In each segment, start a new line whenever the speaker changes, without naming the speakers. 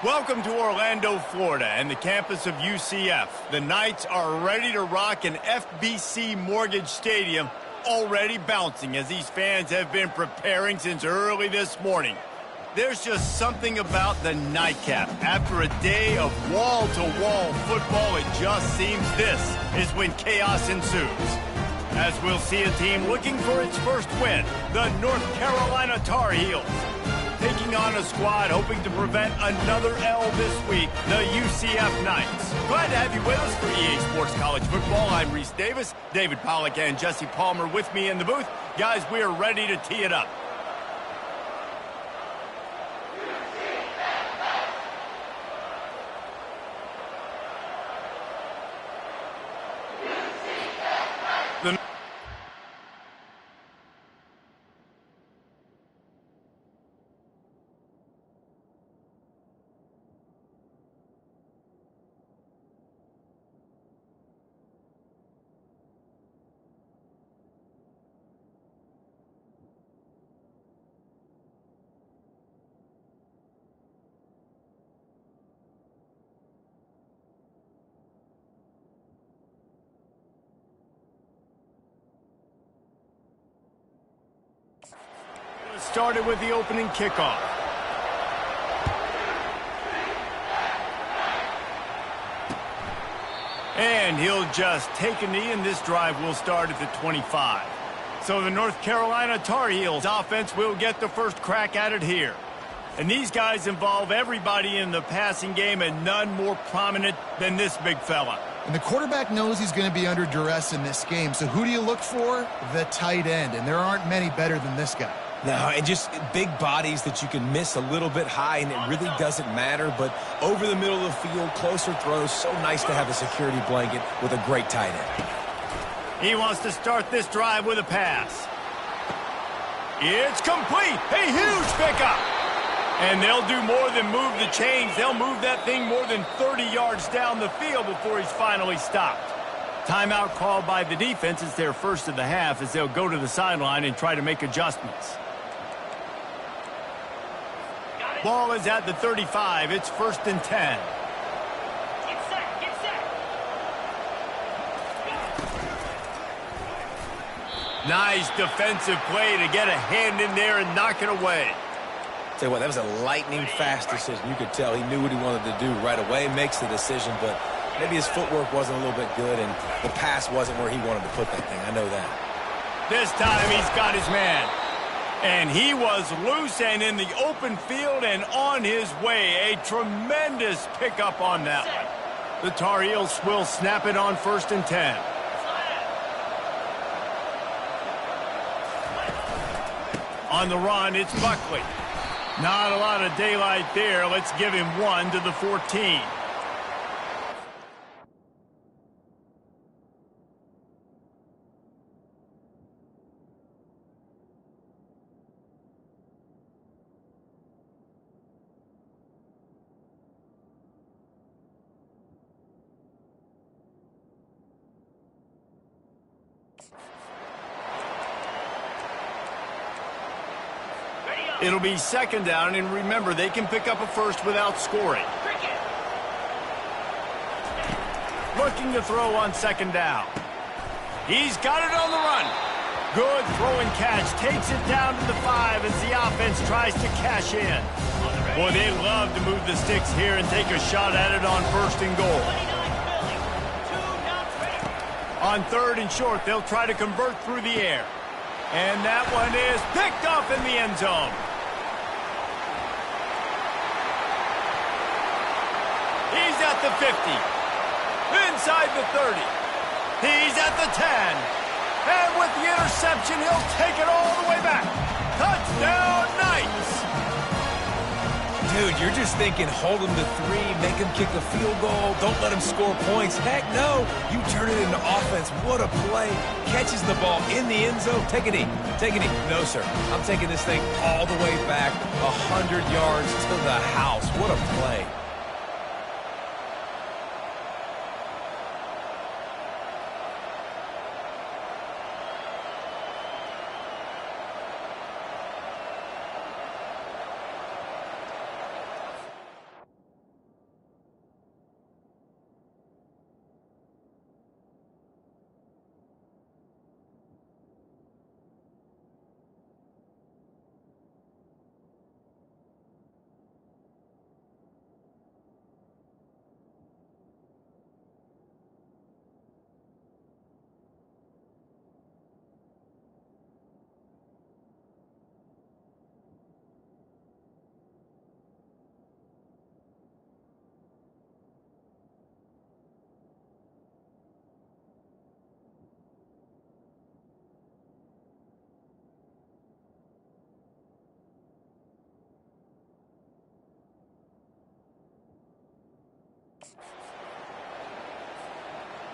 Welcome to Orlando, Florida, and the campus of UCF. The Knights are ready to rock an FBC Mortgage Stadium, already bouncing as these fans have been preparing since early this morning. There's just something about the nightcap. After a day of wall-to-wall football, it just seems this is when chaos ensues. As we'll see a team looking for its first win, the North Carolina Tar Heels. Taking on a squad hoping to prevent another L this week, the UCF Knights. Glad to have you with us for EA Sports College Football. I'm Reese Davis, David Pollack and Jesse Palmer with me in the booth. Guys, we are ready to tee it up. Started with the opening kickoff. And he'll just take a knee, and this drive will start at the 25. So the North Carolina Tar Heels offense will get the first crack at it here. And these guys involve everybody in the passing game, and none more prominent than this big fella.
And the quarterback knows he's going to be under duress in this game. So who do you look for? The tight end. And there aren't many better than this guy.
No, and just big bodies that you can miss a little bit high, and it really doesn't matter. But over the middle of the field, closer throws, so nice to have a security blanket with a great tight end.
He wants to start this drive with a pass. It's complete. A huge pickup. And they'll do more than move the chains. They'll move that thing more than 30 yards down the field before he's finally stopped. Timeout called by the defense. It's their first of the half as they'll go to the sideline and try to make adjustments. Ball is at the 35. It's 1st and 10.
Get set, get set.
Nice defensive play to get a hand in there and knock it away.
Tell you what, that was a lightning-fast decision. You could tell he knew what he wanted to do right away, makes the decision, but maybe his footwork wasn't a little bit good, and the pass wasn't where he wanted to put that thing. I know that.
This time he's got his man. And he was loose and in the open field and on his way. A tremendous pickup on that one. The Tar Heels will snap it on 1st and 10. On the run, it's Buckley. Not a lot of daylight there. Let's give him 1 to the 14. It'll be 2nd down, and remember, they can pick up a first without scoring. Looking to throw on 2nd down. He's got it on the run. Good throw and catch. Takes it down to the 5 as the offense tries to cash in. Boy, they love to move the sticks here and take a shot at it on 1st and goal. On 3rd and short, they'll try to convert through the air. And that one is picked off in the end zone. He's at the 50. Inside the 30. He's at the 10. And with the interception, he'll take it all the way back. Touchdown, Knights!
Dude, you're just thinking, hold him to 3, make him kick a field goal, don't let him score points. Heck no, you turn it into offense. What a play. Catches the ball in the end zone. Take a knee. Take a knee. No, sir. I'm taking this thing all the way back 100 yards to the house. What a play.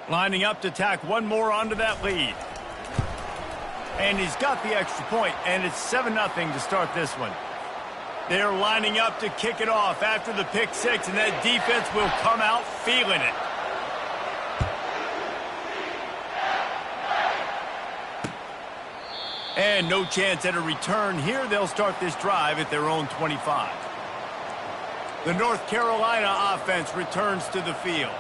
Lining up to tack one more onto that lead. And he's got the extra point, and it's 7-0 to start this one. They're lining up to kick it off after the pick six, and that defense will come out feeling it. And no chance at a return here. They'll start this drive at their own 25. The North Carolina offense returns to the field.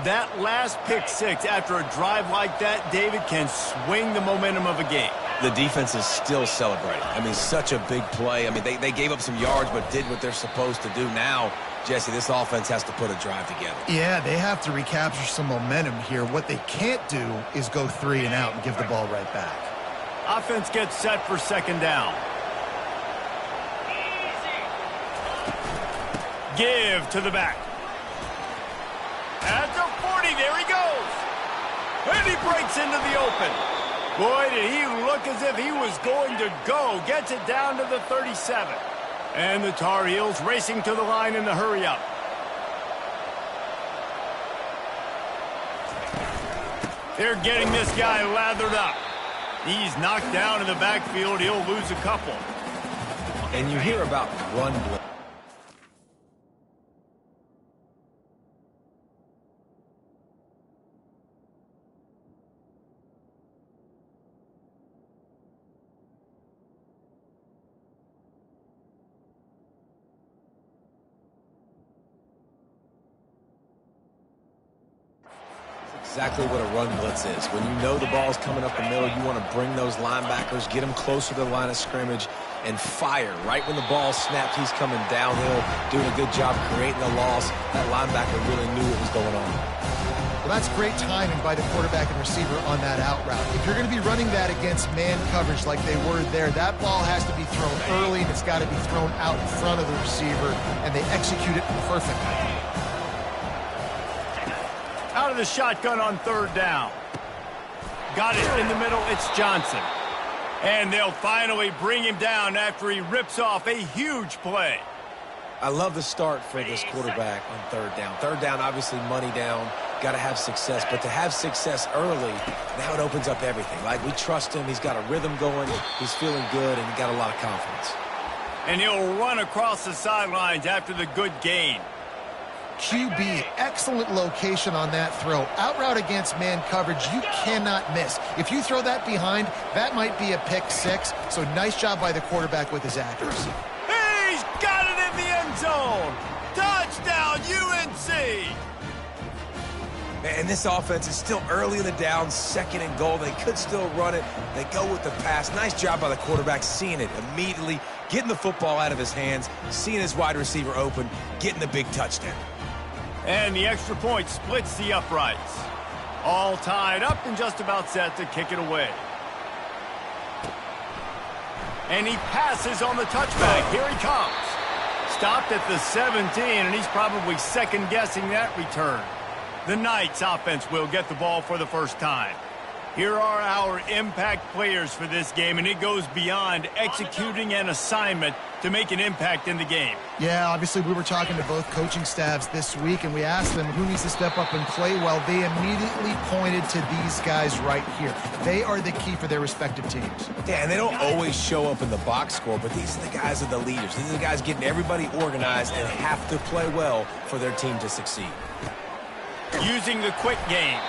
That last pick six after a drive like that, David, can swing the momentum of a game.
The defense is still celebrating. I mean, such a big play. I mean, they gave up some yards but did what they're supposed to do. Now, Jesse, this offense has to put a drive together.
Yeah, they have to recapture some momentum here. What they can't do is go 3 and out and give the ball right back.
Offense gets set for second down. Give to the back. At the 40, there he goes. And he breaks into the open. Boy, did he look as if he was going to go. Gets it down to the 37. And the Tar Heels racing to the line in the hurry-up. They're getting this guy lathered up. He's knocked down in the backfield. He'll lose a couple.
And you hear about run blitz. Exactly what a run blitz is. When you know the ball's coming up the middle, you want to bring those linebackers, get them closer to the line of scrimmage, and fire. Right when the ball snaps, he's coming downhill, doing a good job creating the loss. That linebacker really knew what was going on.
Well, that's great timing by the quarterback and receiver on that out route. If you're going to be running that against man coverage like they were there, that ball has to be thrown early, and it's got to be thrown out in front of the receiver, and they execute it perfectly.
Out of the shotgun on third down. Got it in the middle. It's Johnson. And they'll finally bring him down after he rips off a huge play.
I love the start for this quarterback on third down. Third down, obviously money down. Got to have success. But to have success early, now it opens up everything. Like, we trust him. He's got a rhythm going. He's feeling good, and he got a lot of confidence.
And he'll run across the sidelines after the good gain.
QB, excellent location on that throw. Out route against man coverage, you cannot miss. If you throw that behind, that might be a pick six. So nice job by the quarterback with his accuracy.
He's got it in the end zone. Touchdown, UNC.
And this offense is still early in the down, 2nd and goal. They could still run it. They go with the pass. Nice job by the quarterback, seeing it immediately, getting the football out of his hands, seeing his wide receiver open, getting the big touchdown.
And the extra point splits the uprights. All tied up and just about set to kick it away. And he passes on the touchback. Here he comes. Stopped at the 17, and he's probably second-guessing that return. The Knights offense will get the ball for the first time. Here are our impact players for this game, and it goes beyond executing an assignment to make an impact in the game.
Yeah, obviously we were talking to both coaching staffs this week, and we asked them who needs to step up and play well. They immediately pointed to these guys right here. They are the key for their respective teams.
Yeah, and they don't always show up in the box score, but these are the guys that are the leaders. These are the guys getting everybody organized and have to play well for their team to succeed.
Using the quick game.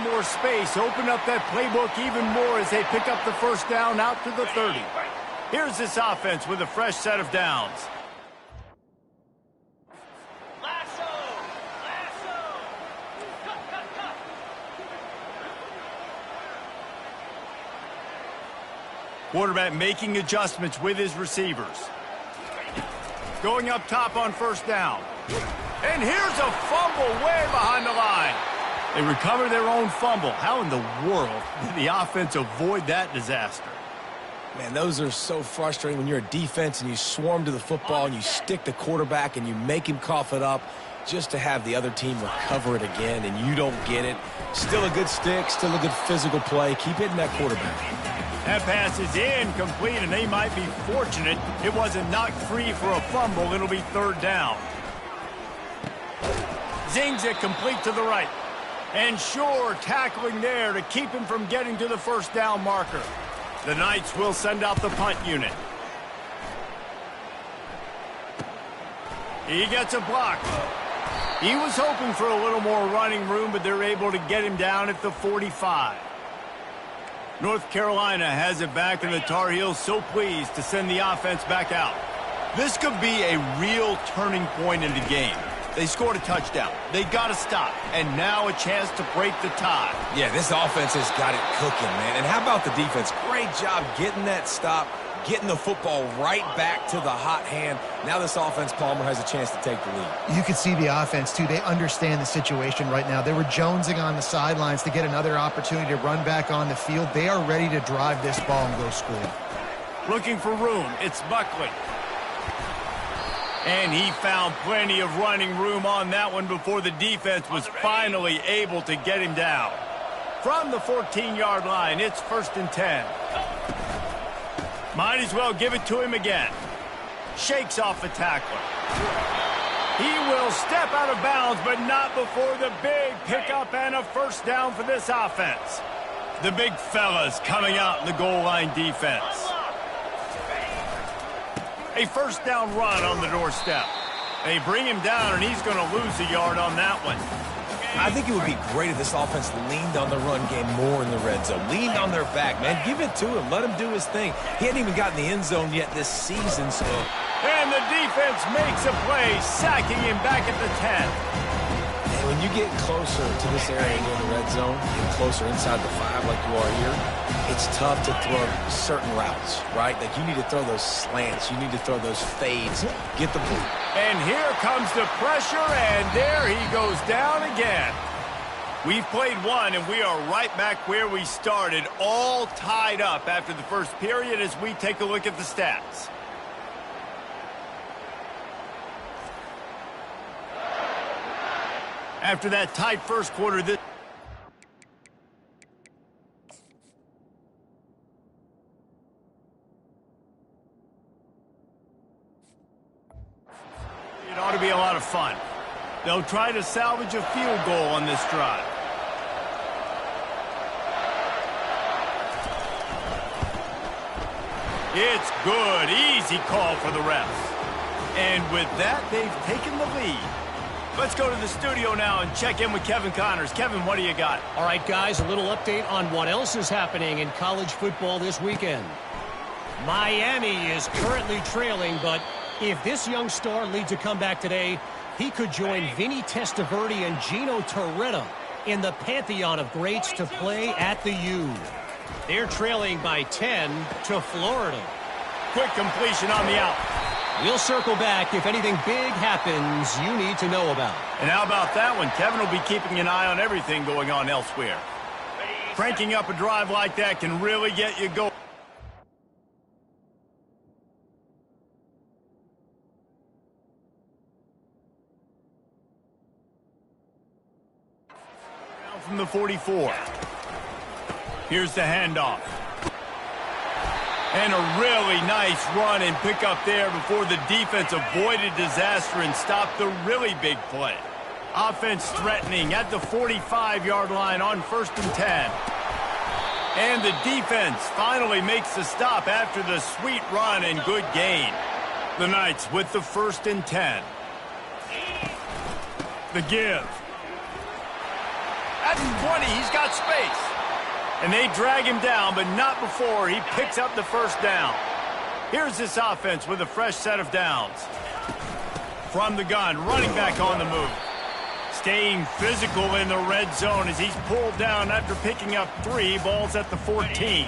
More space, open up that playbook even more as they pick up the first down out to the 30. Here's this offense with a fresh set of downs.
Lasso! Lasso! Cut!
Quarterback making adjustments with his receivers. Going up top on first down. And here's a fumble way behind the line. They recover their own fumble. How in the world did the offense avoid that disaster?
Man, those are so frustrating when you're a defense and you swarm to the football and you stick the quarterback and you make him cough it up just to have the other team recover it again and you don't get it. Still a good stick, still a good physical play. Keep hitting that quarterback.
That pass is incomplete, and they might be fortunate it wasn't knocked free for a fumble. It'll be third down. Zings it complete to the right. And Shore tackling there to keep him from getting to the first down marker. The Knights will send out the punt unit. He gets a block. He was hoping for a little more running room, but they're able to get him down at the 45. North Carolina has it back, and the Tar Heels so pleased to send the offense back out. This could be a real turning point in the game. They scored a touchdown. They got to stop, and now a chance to break the tie.
Yeah, this offense has got it cooking, man. And how about the defense? Great job getting that stop, getting the football right back to the hot hand. Now this offense, Palmer, has a chance to take the lead.
You can see the offense, too. They understand the situation right now. They were jonesing on the sidelines to get another opportunity to run back on the field. They are ready to drive this ball and go score.
Looking for room. It's Buckley. And he found plenty of running room on that one before the defense was finally able to get him down. From the 14-yard line, it's 1st and 10. Might as well give it to him again. Shakes off the tackler. He will step out of bounds, but not before the big pickup and a first down for this offense. The big fellas coming out in the goal line defense. A first down run on the doorstep. They bring him down, and he's going to lose a yard on that one.
I think it would be great if this offense leaned on the run game more in the red zone. Leaned on their back, man. Give it to him. Let him do his thing. He hadn't even gotten the end zone yet this season, so...
And the defense makes a play, sacking him back at the 10.
And when you get closer to this area in the red zone, and closer inside the 5 like you are here, it's tough to throw certain routes, right? Like you need to throw those slants. You need to throw those fades. Get the blue.
And here comes the pressure, and there he goes down again. We've played one, and we are right back where we started, all tied up after the first period as we take a look at the stats. After that tight first quarter, this... It ought to be a lot of fun. They'll try to salvage a field goal on this drive. It's good. Easy call for the refs. And with that, they've taken the lead. Let's go to the studio now and check in with Kevin Connors. Kevin, what do you got?
All right, guys, a little update on what else is happening in college football this weekend. Miami is currently trailing, but if this young star leads a comeback today, he could join Vinny Testaverde and Gino Torretta in the pantheon of greats to play at the U. They're trailing by 10 to Florida.
Quick completion on the out.
We'll circle back if anything big happens you need to know about.
And how about that one? Kevin will be keeping an eye on everything going on elsewhere. Cranking up a drive like that can really get you going. From the 44. Here's the handoff. And a really nice run and pick up there before the defense avoided disaster and stopped the really big play. Offense threatening at the 45-yard line on 1st and 10. And the defense finally makes the stop after the sweet run and good gain. The Knights with the 1st and 10. The give. At the 20, he's got space. And they drag him down, but not before he picks up the first down. Here's this offense with a fresh set of downs. From the gun, running back on the move. Staying physical in the red zone as he's pulled down after picking up 3 balls at the 14.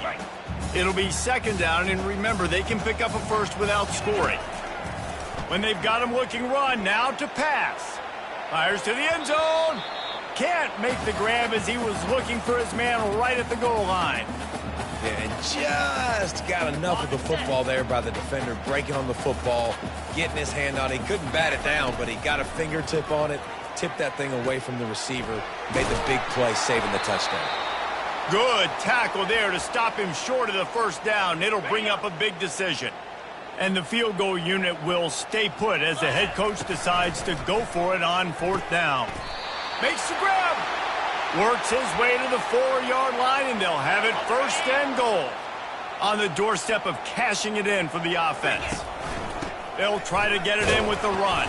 It'll be 2nd down, and remember, they can pick up a first without scoring. When they've got him looking run, now to pass. Fires to the end zone. can't make the grab as he was looking for his man right at the goal line.
Yeah, and just got enough of the football there by the defender, breaking on the football, getting his hand on it. He couldn't bat it down, but he got a fingertip on it, tipped that thing away from the receiver, made the big play, saving the touchdown.
Good tackle there to stop him short of the first down. It'll bring up a big decision. And the field goal unit will stay put as the head coach decides to go for it on 4th down. Makes the grab. Works his way to the 4-yard line, and they'll have it 1st and goal. On the doorstep of cashing it in for the offense. They'll try to get it in with the run.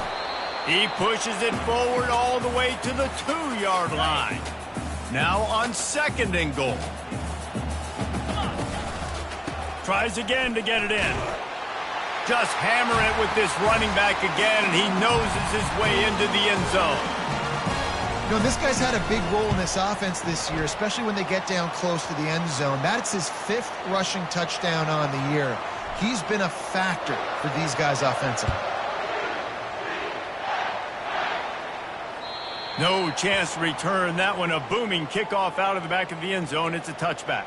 He pushes it forward all the way to the 2-yard line. Now on 2nd and goal. Tries again to get it in. Just hammer it with this running back again, and he noses his way into the end zone.
You know, this guy's had a big role in this offense this year, especially when they get down close to the end zone. That's his 5th rushing touchdown on the year. He's been a factor for these guys offensively.
No chance to return that one. A booming kickoff out of the back of the end zone. It's a touchback.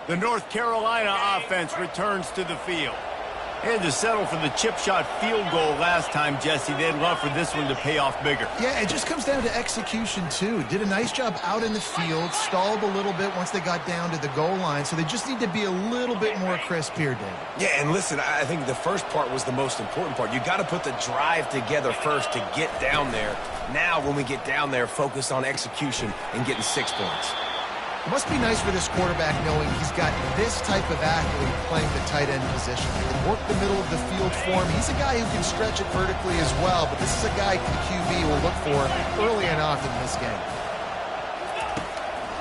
The North Carolina offense returns to the field. They had to settle for the chip shot field goal last time, Jesse. They'd love for this one to pay off bigger.
Yeah, it just comes down to execution, too. Did a nice job out in the field, stalled a little bit once they got down to the goal line, so they just need to be a little bit more crisp here, David.
Yeah, and listen, I think the first part was the most important part. You got to put the drive together first to get down there. Now, when we get down there, focus on execution and getting 6 points.
It must be nice for this quarterback knowing he's got this type of athlete playing the tight end position. He can work the middle of the field for him. He's a guy who can stretch it vertically as well, but this is a guy the QB will look for early and often in this game.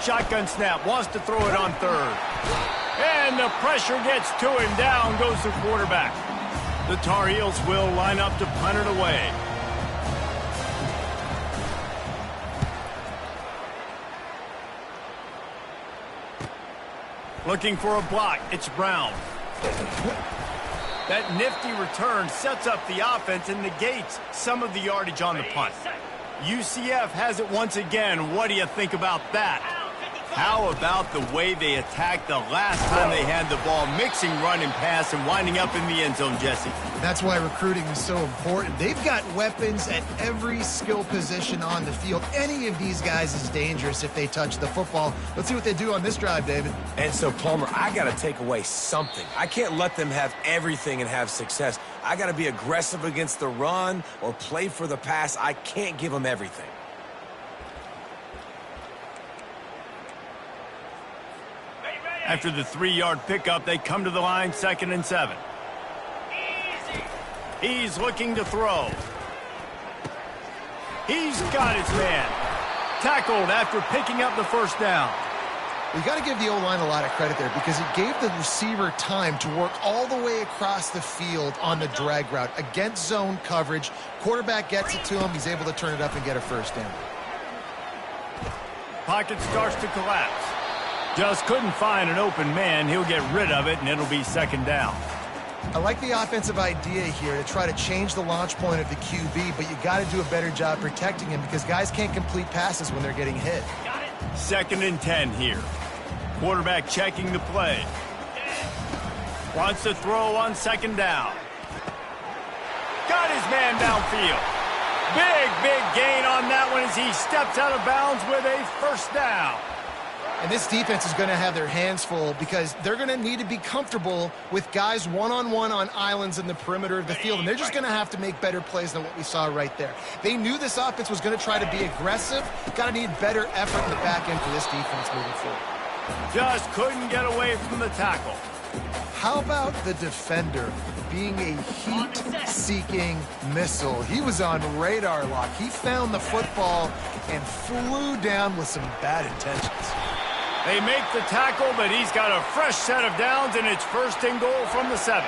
Shotgun snap, wants to throw it on 3rd. And the pressure gets to him. Down goes the quarterback. The Tar Heels will line up to punt it away. Looking for a block. It's Brown. That nifty return sets up the offense and negates some of the yardage on the punt. UCF has it once again. What do you think about that? How about the way they attacked the last time they had the ball, mixing run and pass and winding up in the end zone, Jesse?
That's why recruiting is so important. They've got weapons at every skill position on the field. Any of these guys is dangerous if they touch the football. Let's see what they do on this drive, David.
And so, Palmer, I got to take away something. I can't let them have everything and have success. I got to be aggressive against the run or play for the pass. I can't give them everything.
After the 3-yard pickup, they come to the line, 2nd and 7. He's looking to throw. He's got his man. Tackled after picking up the 1st down.
You got to give the O-line a lot of credit there because it gave the receiver time to work all the way across the field on the drag route against zone coverage. Quarterback gets it to him. He's able to turn it up and get a 1st down.
Pocket starts to collapse. Just couldn't find an open man. He'll get rid of it, and it'll be 2nd down.
I like the offensive idea here to try to change the launch point of the QB, but you got to do a better job protecting him because guys can't complete passes when they're getting hit.
2nd and 10 here. Quarterback checking the play. Wants to throw on 2nd down. Got his man downfield. Big gain on that one as he steps out of bounds with a 1st down.
And this defense is going to have their hands full because they're going to need to be comfortable with guys one-on-one on islands in the perimeter of the field. And they're just going to have to make better plays than what we saw right there. They knew this offense was going to try to be aggressive. Got to need better effort in the back end for this defense moving forward.
Just couldn't get away from the tackle.
How about the defender being a heat-seeking missile? He was on radar lock. He found the football and flew down with some bad intentions.
They make the tackle, but he's got a fresh set of downs, and it's 1st and goal from the 7.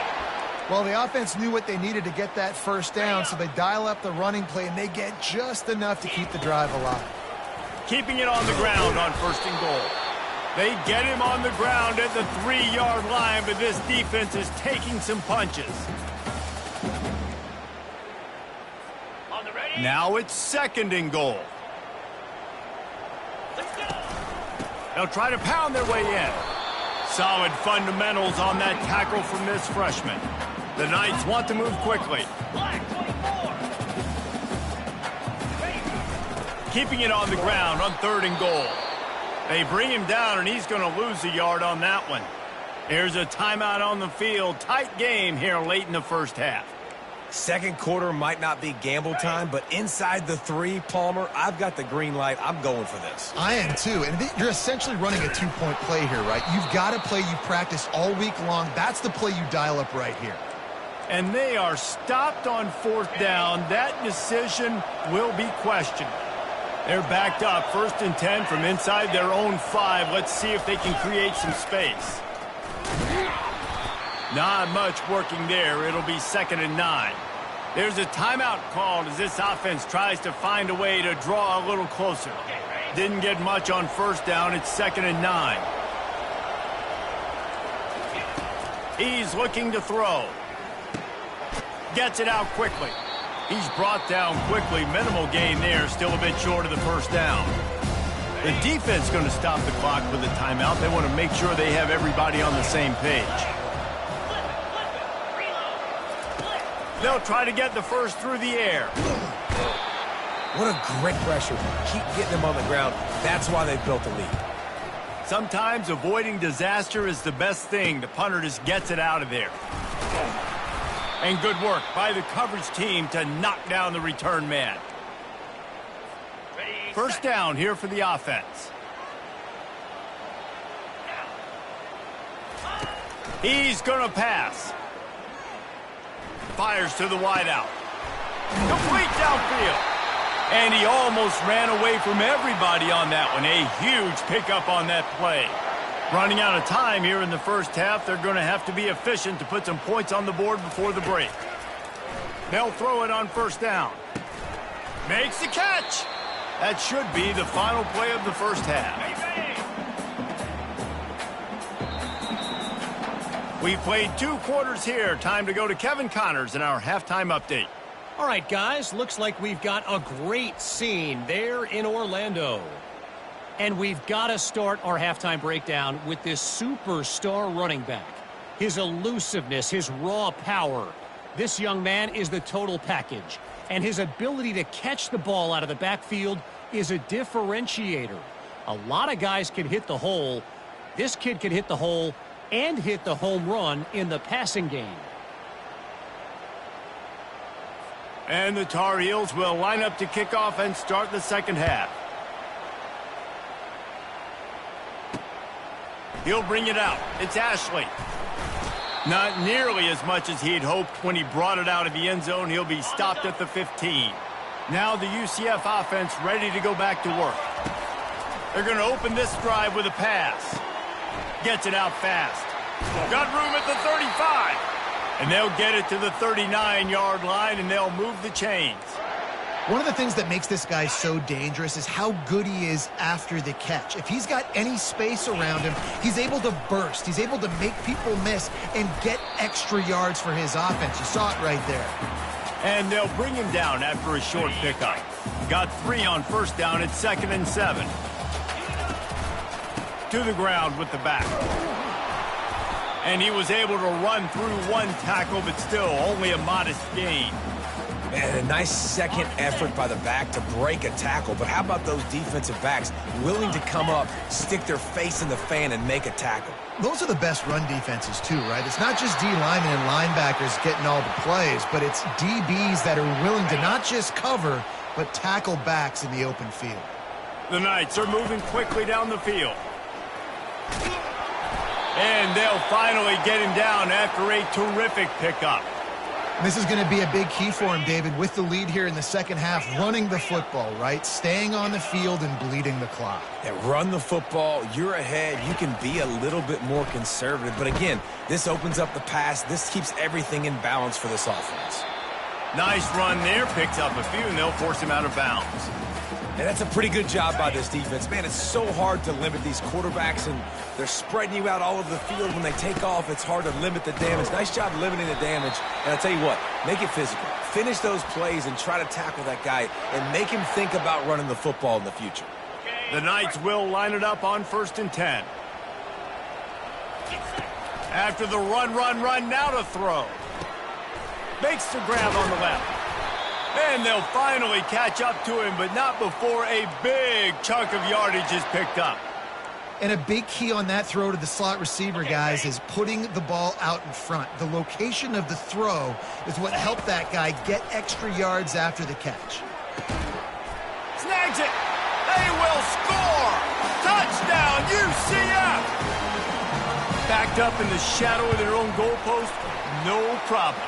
Well, the offense knew what they needed to get that 1st down, so they dial up the running play, and they get just enough to keep the drive alive.
Keeping it on the ground on 1st and goal. They get him on the ground at the 3-yard line, but this defense is taking some punches. Now it's 2nd and goal. They'll try to pound their way in. Solid fundamentals on that tackle from this freshman. The Knights want to move quickly.
Black 24.
Keeping it on the ground on 3rd and goal. They bring him down, and he's going to lose a yard on that one. Here's a timeout on the field. Tight game here late in the first half.
Second quarter might not be gamble time, but inside the 3, Palmer, I've got the green light. I'm going for this.
I am too, and you're essentially running a 2-point play here, right? You've got to play you practice all week long. That's the play you dial up right here.
And they are stopped on 4th down. That decision will be questioned. They're backed up, 1st and 10 from inside their own 5. Let's see if they can create some space. Not much working there. It'll be 2nd and 9. There's a timeout called as this offense tries to find a way to draw a little closer. Didn't get much on 1st down. It's 2nd and 9. He's looking to throw. Gets it out quickly. He's brought down quickly. Minimal gain there. Still a bit short of the 1st down. The defense going to stop the clock with a timeout. They want to make sure they have everybody on the same page. They'll try to get the first through the air.
What a great pressure. Keep getting them on the ground. That's why they've built a lead.
Sometimes avoiding disaster is the best thing. The punter just gets it out of there. And good work by the coverage team to knock down the return man. 1st down here for the offense. He's going to pass. Fires to the wideout. Complete downfield. And he almost ran away from everybody on that one. A huge pickup on that play. Running out of time here in the first half. They're going to have to be efficient to put some points on the board before the break. They'll throw it on 1st down. Makes the catch. That should be the final play of the first half. We've played 2 quarters here. Time to go to Kevin Connors in our halftime update.
All right, guys, looks like we've got a great scene there in Orlando. And we've got to start our halftime breakdown with this superstar running back. His elusiveness, his raw power. This young man is the total package. And his ability to catch the ball out of the backfield is a differentiator. A lot of guys can hit the hole. This kid can hit the hole and hit the home run in the passing game.
And the Tar Heels will line up to kick off and start the second half. He'll bring it out. It's Ashley. Not nearly as much as he'd hoped when he brought it out of the end zone. He'll be stopped at the 15. Now the UCF offense ready to go back to work. They're going to open this drive with a pass. Gets it out fast. Got room at the 35. And they'll get it to the 39-yard line, and they'll move the chains.
One of the things that makes this guy so dangerous is how good he is after the catch. If he's got any space around him, he's able to burst. He's able to make people miss and get extra yards for his offense. You saw it right there.
And they'll bring him down after a short pickup. Got 3 on 1st down at 2nd and 7. To the ground with the back. And he was able to run through 1 tackle, but still only a modest gain.
And a nice second effort by the back to break a tackle. But how about those defensive backs willing to come up, stick their face in the fan, and make a tackle?
Those are the best run defenses too, right? It's not just D linemen and linebackers getting all the plays, but it's DBs that are willing to not just cover, but tackle backs in the open field.
The Knights are moving quickly down the field. And they'll finally get him down after a terrific pickup.
This is going to be a big key for him, David, with the lead here in the second half, running the football, right? Staying on the field and bleeding the clock.
Yeah, run the football. You're ahead. You can be a little bit more conservative. But again, this opens up the pass. This keeps everything in balance for this offense.
Nice run there. Picks up a few, and they'll force him out of bounds.
And that's a pretty good job by this defense. Man, it's so hard to limit these quarterbacks, and they're spreading you out all over the field. When they take off, it's hard to limit the damage. Nice job limiting the damage. And I'll tell you what, make it physical. Finish those plays and try to tackle that guy and make him think about running the football in the future.
Okay,
The Knights will line it up on 1st and 10. After the run, now to throw. Makes the grab on the left. And they'll finally catch up to him, but not before a big chunk of yardage is picked up.
And a big key on that throw to the slot receiver, guys, is putting the ball out in front. The location of the throw is what helped that guy get extra yards after the catch.
Snags it. They will score. Touchdown, UCF. Backed up in the shadow of their own goalpost, no problem.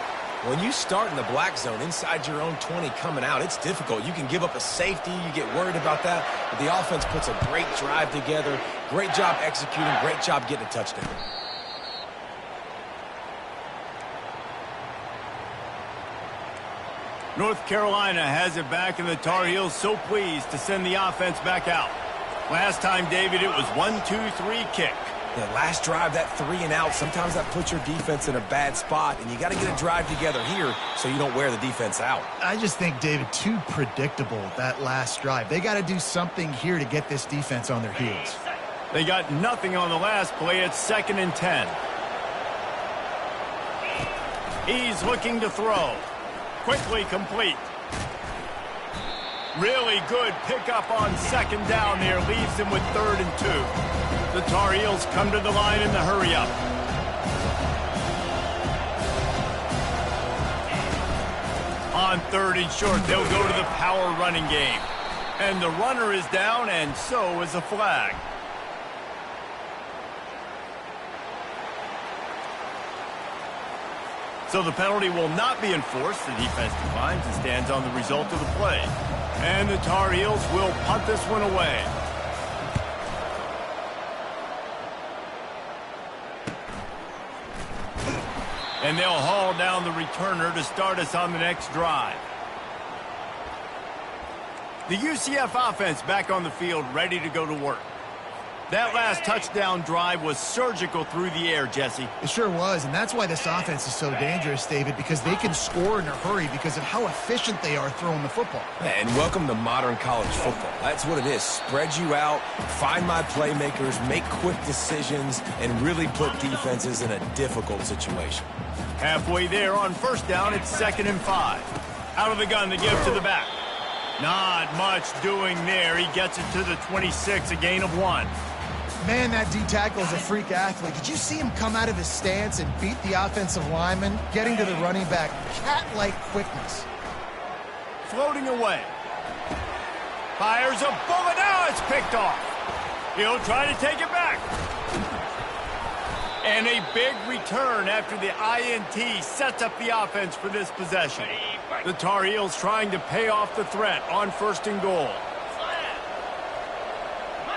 When you start in the black zone inside your own 20 coming out, it's difficult. You can give up a safety. You get worried about that. But the offense puts a great drive together. Great job executing. Great job getting a touchdown.
North Carolina has it back, and the Tar Heels so pleased to send the offense back out. Last time, David, it was 1-2-3 kick.
The last drive, that 3 and out, sometimes that puts your defense in a bad spot, and you got to get a drive together here so you don't wear the defense out.
I just think, David, too predictable, that last drive. They got to do something here to get this defense on their heels.
They got nothing on the last play. It's 2nd and 10. He's looking to throw. Quickly complete. Really good pickup on 2nd down there. Leaves him with 3rd and 2. The Tar Heels come to the line in the hurry-up. On 3rd and short, they'll go to the power running game. And the runner is down, and so is a flag. So the penalty will not be enforced. The defense declines and stands on the result of the play. And the Tar Heels will punt this one away. And they'll haul down the returner to start us on the next drive. The UCF offense back on the field, ready to go to work. That last touchdown drive was surgical through the air, Jesse.
It sure was, and that's why this offense is so dangerous, David, because they can score in a hurry because of how efficient they are throwing the football.
And welcome to modern college football. That's what it is. Spread you out, find my playmakers, make quick decisions, and really put defenses in a difficult situation.
Halfway there on 1st down, it's 2nd and 5. Out of the gun to give to the back. Not much doing there. He gets it to the 26, a gain of 1.
Man, that D-tackle is a freak athlete. Did you see him come out of his stance and beat the offensive lineman, getting to the running back? Cat-like quickness.
Floating away. Fires a bullet. Now it's picked off. He'll try to take it back. And a big return after the INT sets up the offense for this possession. The Tar Heels trying to pay off the threat on 1st and goal.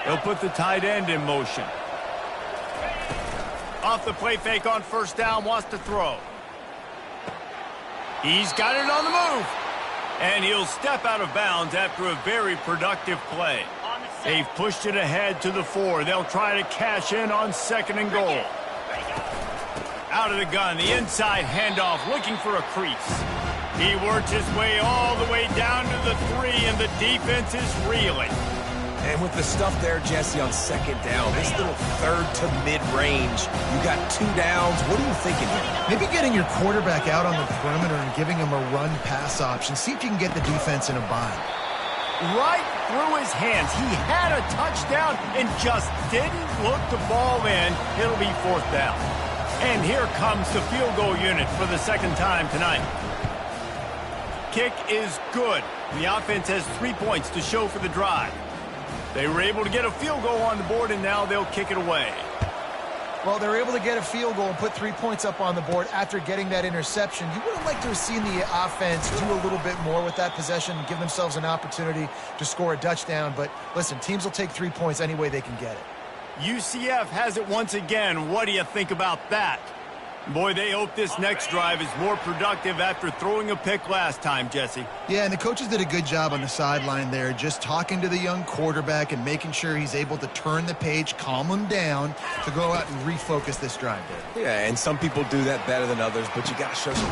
They'll put the tight end in motion. Off the play fake on 1st down, wants to throw. He's got it on the move. And he'll step out of bounds after a very productive play. They've pushed it ahead to the 4. They'll try to cash in on 2nd and goal. Out of the gun, the inside handoff, looking for a crease. He works his way all the way down to the 3, and the defense is reeling.
And with the stuff there, Jesse, on 2nd down, this little 3rd to mid-range, you got 2 downs. What are you thinking here?
Maybe getting your quarterback out on the perimeter and giving him a run-pass option. See if you can get the defense in a bind.
Right through his hands. He had a touchdown and just didn't look the ball in. It'll be 4th down. And here comes the field goal unit for the 2nd time tonight. Kick is good. The offense has 3 points to show for the drive. They were able to get a field goal on the board, and now they'll kick it away.
Well, they're able to get a field goal and put 3 points up on the board after getting that interception. You would have liked to have seen the offense do a little bit more with that possession and give themselves an opportunity to score a touchdown. But listen, teams will take 3 points any way they can get it.
UCF has it once again. What do you think about that? Boy, they hope this next drive is more productive after throwing a pick last time, Jesse.
Yeah, and the coaches did a good job on the sideline there, just talking to the young quarterback and making sure he's able to turn the page, calm him down, to go out and refocus this drive, Dave.
Yeah, and some people do that better than others, but you got to show some.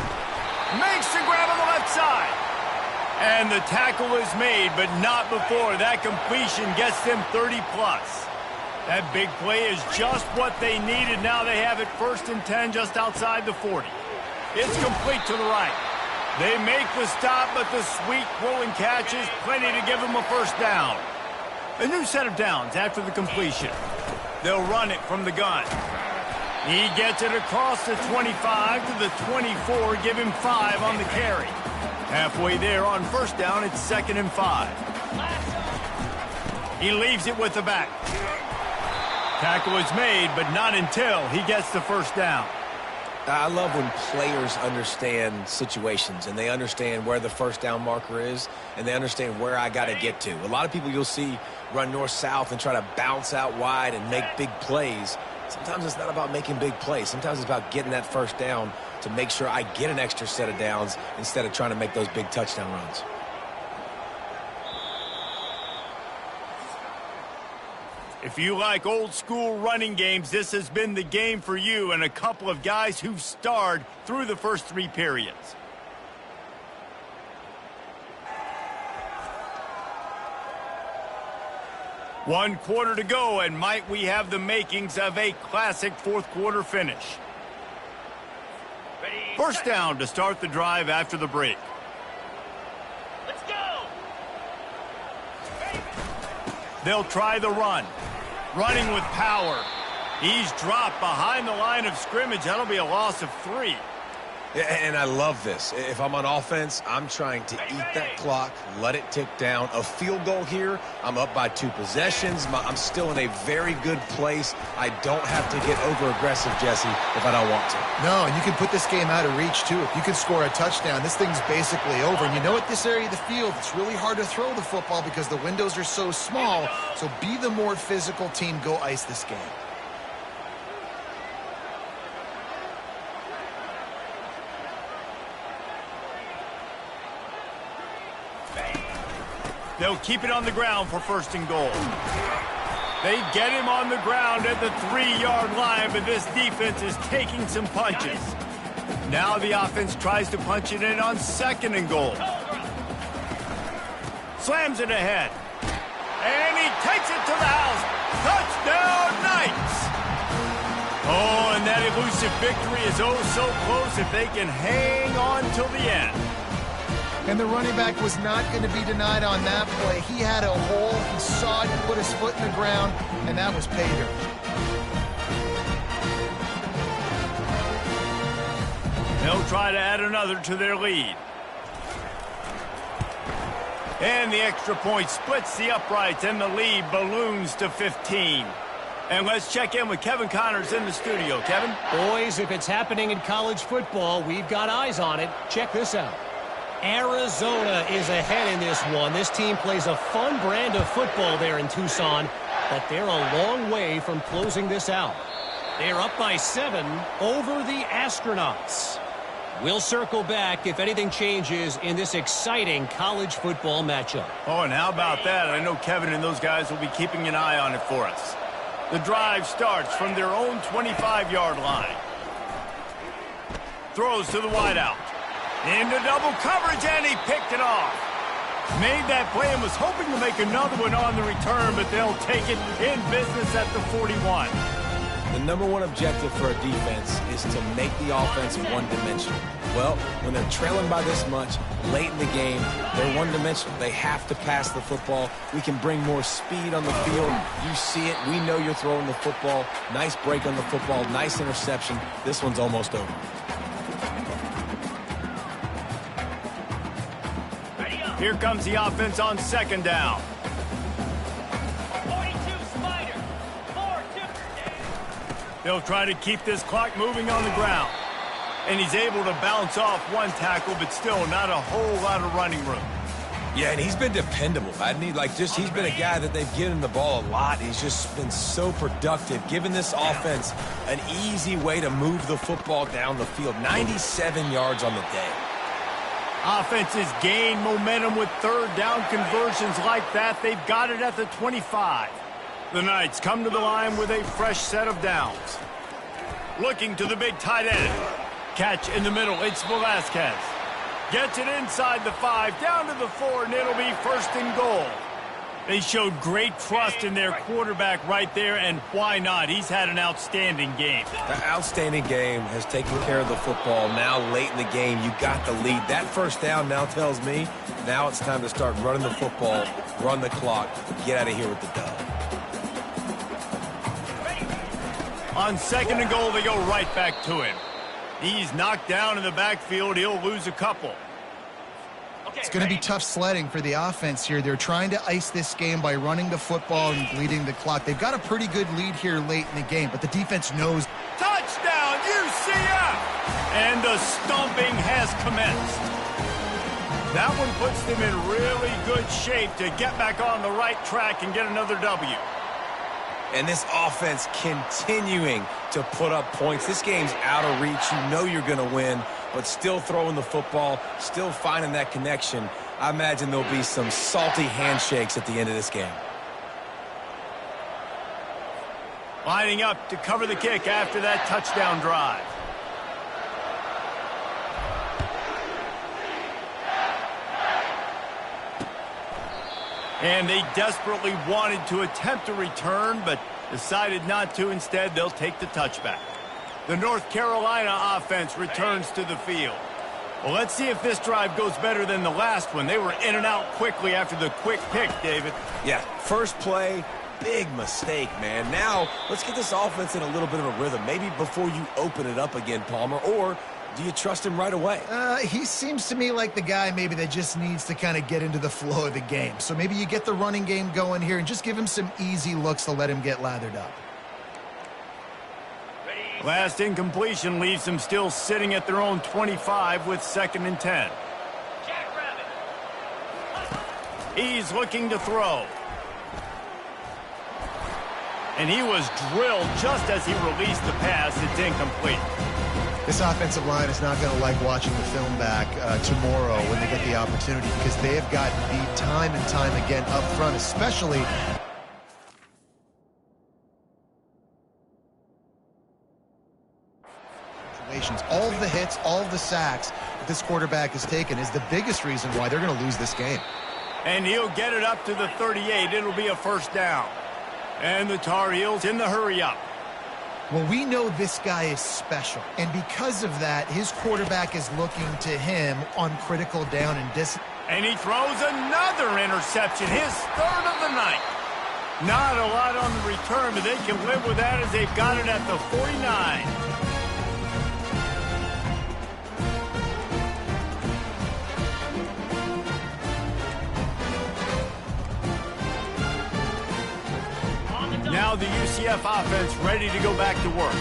Makes the grab on the left side. And the tackle is made, but not before that completion gets them 30-plus. That big play is just what they needed. Now they have it 1st and 10 just outside the 40. It's complete to the right. They make the stop, but the sweet rolling catch is plenty to give them a 1st down. A new set of downs after the completion. They'll run it from the gun. He gets it across the 25 to the 24, give him 5 on the carry. Halfway there on 1st down, it's 2nd and 5. He leaves it with the back. Tackle is made, but not until he gets the 1st down.
I love when players understand situations and they understand where the 1st down marker is and they understand where I got to get to. A lot of people you'll see run north-south and try to bounce out wide and make big plays. Sometimes it's not about making big plays. Sometimes it's about getting that 1st down to make sure I get an extra set of downs instead of trying to make those big touchdown runs.
If you like old-school running games, this has been the game for you and a couple of guys who've starred through the first 3 periods. One quarter to go, and might we have the makings of a classic 4th quarter finish. 1st down to start the drive after the break.
Let's go.
They'll try the run. Running with power. He's dropped behind the line of scrimmage. That'll be a loss of 3.
And I love this. If I'm on offense, I'm trying to eat that clock, let it tick down. A field goal here, I'm up by 2 possessions. I'm still in a very good place. I don't have to get over-aggressive, Jesse, if I don't want to.
No, and you can put this game out of reach, too. If you can score a touchdown, this thing's basically over. And you know, at this area of the field, it's really hard to throw the football because the windows are so small. So be the more physical team. Go ice this game.
They'll keep it on the ground for 1st and goal. They get him on the ground at the 3-yard line, but this defense is taking some punches. Now the offense tries to punch it in on 2nd and goal. Slams it ahead. And he takes it to the house. Touchdown, Knights! Oh, and that elusive victory is oh so close if they can hang on till the end.
And the running back was not going to be denied on that play. He had a hole. He saw it, put his foot in the ground, and that was pay dirt.
They'll try to add another to their lead. And the extra point splits the uprights, and the lead balloons to 15. And let's check in with Kevin Connors in the studio. Kevin?
Boys, if it's happening in college football, we've got eyes on it. Check this out. Arizona is ahead in this one. This team plays a fun brand of football there in Tucson, but they're a long way from closing this out. They're up by 7 over the Astronauts. We'll circle back if anything changes in this exciting college football matchup.
Oh, and how about that? I know Kevin and those guys will be keeping an eye on it for us. The drive starts from their own 25-yard line. Throws to the wideout. Into double coverage, and he picked it off. Made that play and was hoping to make another one on the return, but they'll take it in business at the 41.
The number one objective for a defense is to make the offense one-dimensional. Well, when they're trailing by this much, late in the game, they're one-dimensional. They have to pass the football. We can bring more speed on the field. You see it. We know you're throwing the football. Nice break on the football. Nice interception. This one's almost over.
Here comes the offense on 2nd down.
42 Spider. 4-2.
They'll try to keep this clock moving on the ground. And he's able to bounce off one tackle, but still not a whole lot of running room.
Yeah, and he's been dependable. He's been a guy that they've given the ball a lot. He's just been so productive, giving this offense an easy way to move the football down the field. 97 yards on the day.
Offenses gain momentum with 3rd down conversions like that. They've got it at the 25. The Knights come to the line with a fresh set of downs. Looking to the big tight end. Catch in the middle. It's Velasquez. Gets it inside the 5, down to the 4, and it'll be 1st and goal. They showed great trust in their quarterback right there, and why not? He's had an outstanding game.
The outstanding game has taken care of the football. Now, late in the game, you got the lead. That first down now tells me now it's time to start running the football, run the clock, get out of here with the dub.
On 2nd and goal, they go right back to him. He's knocked down in the backfield. He'll lose a couple.
It's going to be tough sledding for the offense here. They're trying to ice this game by running the football and bleeding the clock. They've got a pretty good lead here late in the game, but the defense knows.
Touchdown, UCF! And the stomping has commenced. That one puts them in really good shape to get back on the right track and get another W.
And this offense continuing to put up points. This game's out of reach. You know you're going to win, but still throwing the football, still finding that connection. I imagine there'll be some salty handshakes at the end of this game.
Lining up to cover the kick after that touchdown drive. And they desperately wanted to attempt a return, but decided not to. Instead, they'll take the touchback. The North Carolina offense returns to the field. Well, let's see if this drive goes better than the last one. They were in and out quickly after the quick pick, David.
Yeah, first play, big mistake, man. Now, let's get this offense in a little bit of a rhythm. Maybe before you open it up again, Palmer, or do you trust him right away?
He seems to me like the guy maybe that just needs to kind of get into the flow of the game. So maybe you get the running game going here and just give him some easy looks to let him get lathered up.
Last incompletion leaves them still sitting at their own 25 with 2nd and 10. He's looking to throw. And he was drilled just as he released the pass. It's incomplete.
This offensive line is not going to like watching the film back tomorrow when they get the opportunity, because they have gotten beat time and time again up front, especially. All of the hits, all of the sacks that this quarterback has taken is the biggest reason why they're going to lose this game.
And he'll get it up to the 38. It'll be a 1st down. And the Tar Heels in the hurry up.
Well, we know this guy is special, and because of that, his quarterback is looking to him on critical down and distance.
And he throws another interception, his 3rd of the night. Not a lot on the return, but they can live with that as they've got it at the 49. Now the UCF offense ready to go back to work.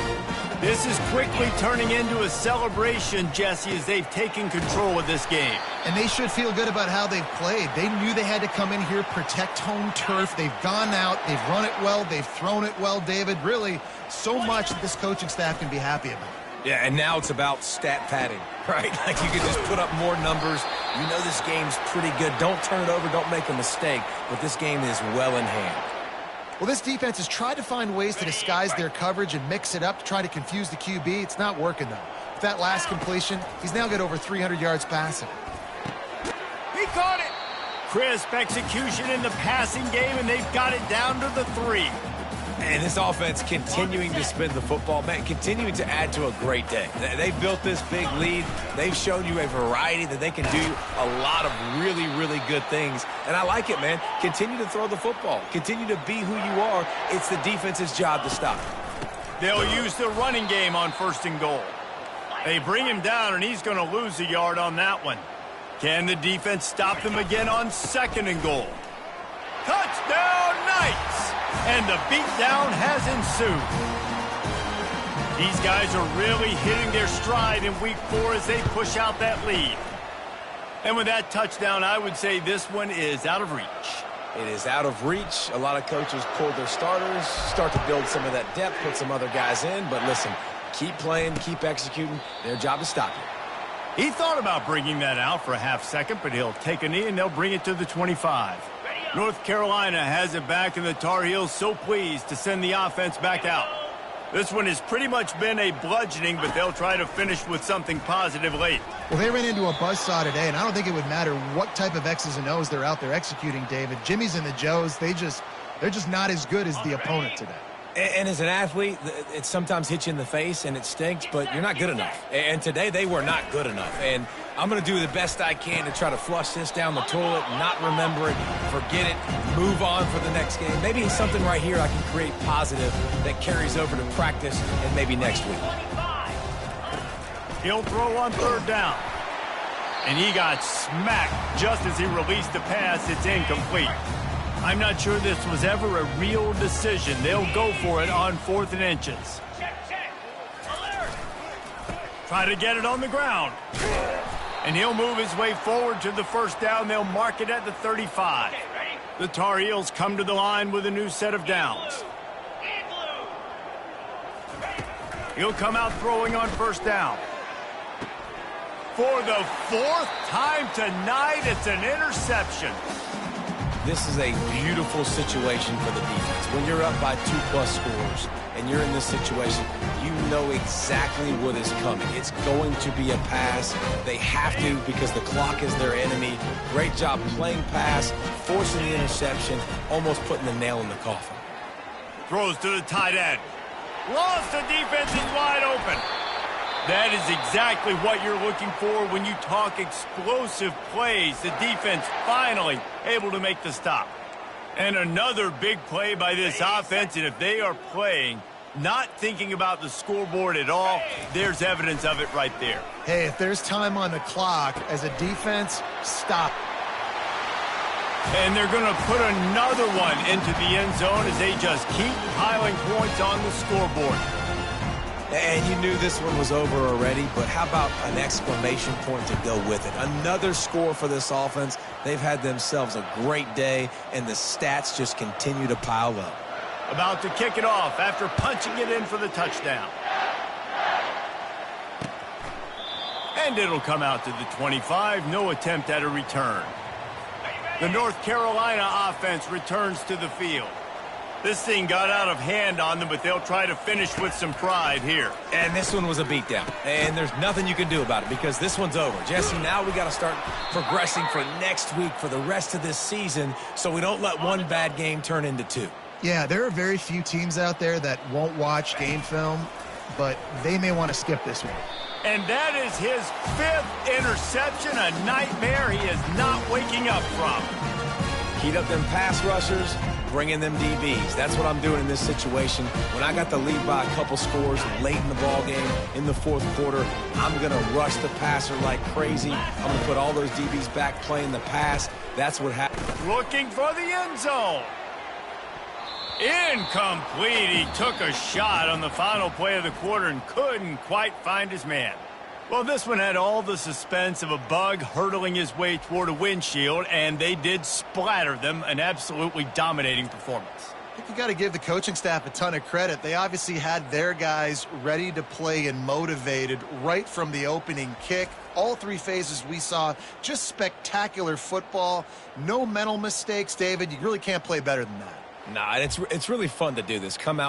This is quickly turning into a celebration, Jesse, as they've taken control of this game.
And they should feel good about how they've played. They knew they had to come in here, protect home turf. They've gone out, they've run it well, they've thrown it well, David. Really, so much that this coaching staff can be happy about.
Yeah, and now it's about stat padding, right? Like you can just put up more numbers. You know this game's pretty good. Don't turn it over, don't make a mistake, but this game is well in hand.
Well, this defense has tried to find ways to disguise their coverage and mix it up to try to confuse the QB. It's not working, though. With that last completion, he's now got over 300 yards passing.
He caught it! Crisp execution in the passing game, and they've got it down to the 3.
And this offense continuing to spin the football, man, continuing to add to a great day. They've built this big lead. They've shown you a variety that they can do a lot of really, really good things. And I like it, man. Continue to throw the football. Continue to be who you are. It's the defense's job to stop.
They'll use the running game on 1st and goal. They bring him down, and he's going to lose a yard on that one. Can the defense stop them again on 2nd and goal? Touchdown, Knights! And the beatdown has ensued. These guys are really hitting their stride in week 4 as they push out that lead. And with that touchdown, I would say this one is out of reach.
It is out of reach. A lot of coaches pull their starters, start to build some of that depth, put some other guys in. But listen, keep playing, keep executing. Their job to stop you.
He thought about bringing that out for a half second, but he'll take a knee and they'll bring it to the 25. North Carolina has it back, and the Tar Heels so pleased to send the offense back out. This one has pretty much been a bludgeoning, but they'll try to finish with something positive late.
Well, they ran into a buzzsaw today, and I don't think it would matter what type of X's and O's they're out there executing, David. Jimmy's and the Joes, they're just not as good as the opponent today.
And as an athlete, it sometimes hits you in the face and it stinks, but you're not good enough. And today they were not good enough. And I'm going to do the best I can to try to flush this down the toilet, not remember it, forget it, move on for the next game. Maybe it's something right here I can create positive that carries over to practice and maybe next week.
He'll throw on third down. And he got smacked just as he released the pass. It's incomplete. I'm not sure this was ever a real decision. They'll go for it on 4th and inches.
Check. Alert.
Try to get it on the ground. And he'll move his way forward to the first down. They'll mark it at the 35.
Okay, ready?
The Tar Heels come to the line with a new set of downs. He'll come out throwing on first down. For the 4th time tonight, it's an interception.
This is a beautiful situation for the defense. When you're up by 2+ scores and you're in this situation, you know exactly what is coming. It's going to be a pass. They have to because the clock is their enemy. Great job playing pass, forcing the interception, almost putting the nail in the coffin.
Throws to the tight end. Lost, the defense is wide open. That is exactly what you're looking for when you talk explosive plays. The defense finally able to make the stop. And another big play by this offense, and if they are playing, not thinking about the scoreboard at all, there's evidence of it right there.
Hey, if there's time on the clock, as a defense, stop.
And they're going to put another one into the end zone as they just keep piling points on the scoreboard.
And you knew this one was over already, but how about an exclamation point to go with it? Another score for this offense. They've had themselves a great day, and the stats just continue to pile up.
About to kick it off after punching it in for the touchdown. And it'll come out to the 25. No attempt at a return. The North Carolina offense returns to the field. This thing got out of hand on them, but they'll try to finish with some pride here.
And this one was a beatdown. And there's nothing you can do about it because this one's over. Jesse, now we got to start progressing for next week for the rest of this season so we don't let one bad game turn into 2.
Yeah, there are very few teams out there that won't watch game film, but they may want to skip this one.
And that is his 5th interception, a nightmare he is not waking up from.
Heat up them pass rushers, bring in them DBs. That's what I'm doing in this situation. When I got the lead by a couple scores late in the ball game in the 4th quarter, I'm going to rush the passer like crazy. I'm going to put all those DBs back playing the pass. That's what happened.
Looking for the end zone. Incomplete. He took a shot on the final play of the quarter and couldn't quite find his man. Well, this one had all the suspense of a bug hurtling his way toward a windshield, and they did splatter them. An absolutely dominating performance.
I think you got to give the coaching staff a ton of credit. They obviously had their guys ready to play and motivated right from the opening kick. All 3 phases we saw, just spectacular football. No mental mistakes, David. You really can't play better than that.
Nah, it's really fun to do this. Come out.